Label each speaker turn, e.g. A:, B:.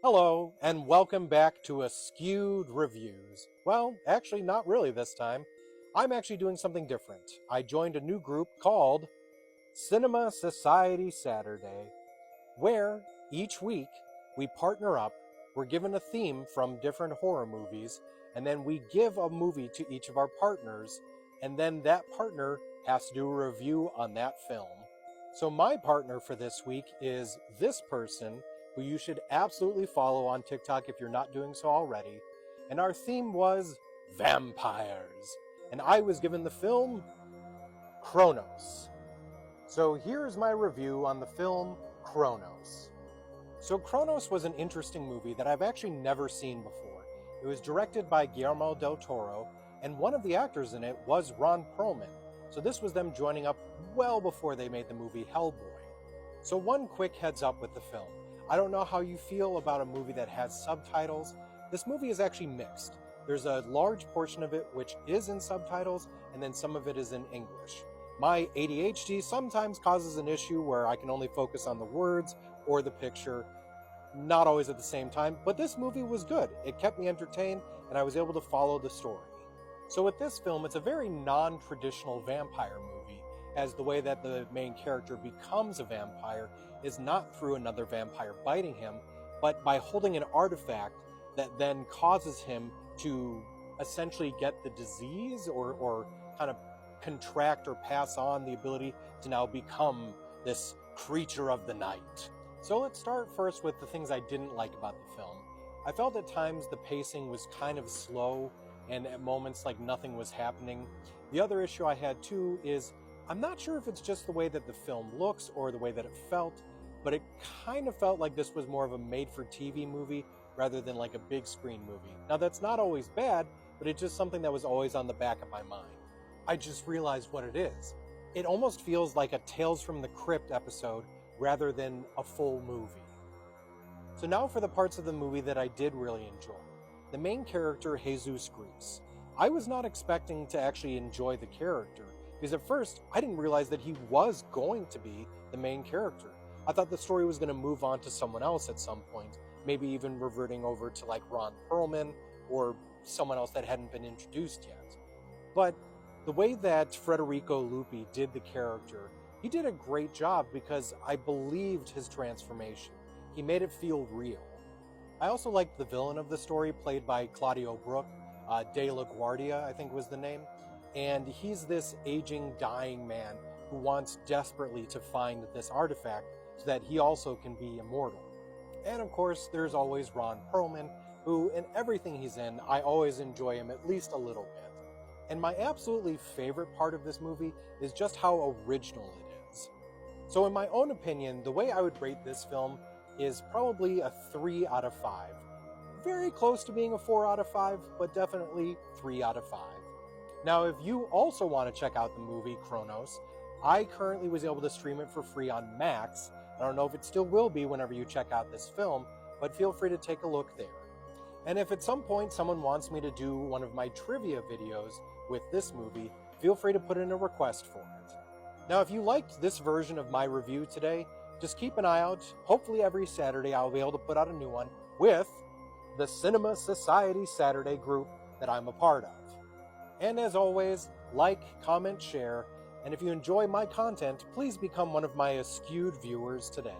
A: Hello, and welcome back to Askewed Reviews. Well, actually, not really this time. I'm actually doing something different. I joined a new group called Cinema Society Saturday, where each week we partner up, we're given a theme from different horror movies, and then we give a movie to each of our partners, and then that partner has to do a review on that film. So my partner for this week is this person, who you should absolutely follow on TikTok if you're not doing so already. And our theme was vampires. And I was given the film Cronos. So here's my review on the film Cronos. So Cronos was an interesting movie that I've actually never seen before. It was directed by Guillermo del Toro, and one of the actors in it was Ron Perlman. So this was them joining up well before they made the movie Hellboy. So one quick heads up with the film. I don't know how you feel about a movie that has subtitles. This movie is actually mixed. There's a large portion of it which is in subtitles, and then some of it is in English. My ADHD sometimes causes an issue where I can only focus on the words or the picture, not always at the same time, but this movie was good. It kept me entertained, and I was able to follow the story. So with this film, it's a very non-traditional vampire movie, as the way that the main character becomes a vampire is not through another vampire biting him, but by holding an artifact that then causes him to essentially get the disease or kind of contract or pass on the ability to now become this creature of the night. So let's start first with the things I didn't like about the film. I felt at times the pacing was kind of slow, and at moments like nothing was happening. The other issue I had too is I'm not sure if it's just the way that the film looks or the way that it felt, but it kind of felt like this was more of a made-for-TV movie rather than like a big screen movie. Now that's not always bad, but it's just something that was always on the back of my mind. I just realized what it is. It almost feels like a Tales from the Crypt episode rather than a full movie. So now for the parts of the movie that I did really enjoy. The main character, Jesus Grease. I was not expecting to actually enjoy the character, because at first I didn't realize that he was going to be the main character. I thought the story was going to move on to someone else at some point, maybe even reverting over to like Ron Perlman or someone else that hadn't been introduced yet. But the way that Federico Lupi did the character, he did a great job because I believed his transformation. He made it feel real. I also liked the villain of the story, played by Claudio Brook, De La Guardia, I think was the name. And he's this aging, dying man who wants desperately to find this artifact so that he also can be immortal. And of course, there's always Ron Perlman, who in everything he's in, I always enjoy him at least a little bit. And my absolutely favorite part of this movie is just how original it is. So in my own opinion, the way I would rate this film is probably a 3 out of 5. Very close to being a 4 out of 5, but definitely 3 out of 5. Now, if you also want to check out the movie Cronos, I currently was able to stream it for free on Max. I don't know if it still will be whenever you check out this film, but feel free to take a look there. And if at some point someone wants me to do one of my trivia videos with this movie, feel free to put in a request for it. Now, if you liked this version of my review today, just keep an eye out. Hopefully every Saturday I'll be able to put out a new one with the Cinema Society Saturday group that I'm a part of. And as always, like, comment, share, and if you enjoy my content, please become one of my Askewed viewers today.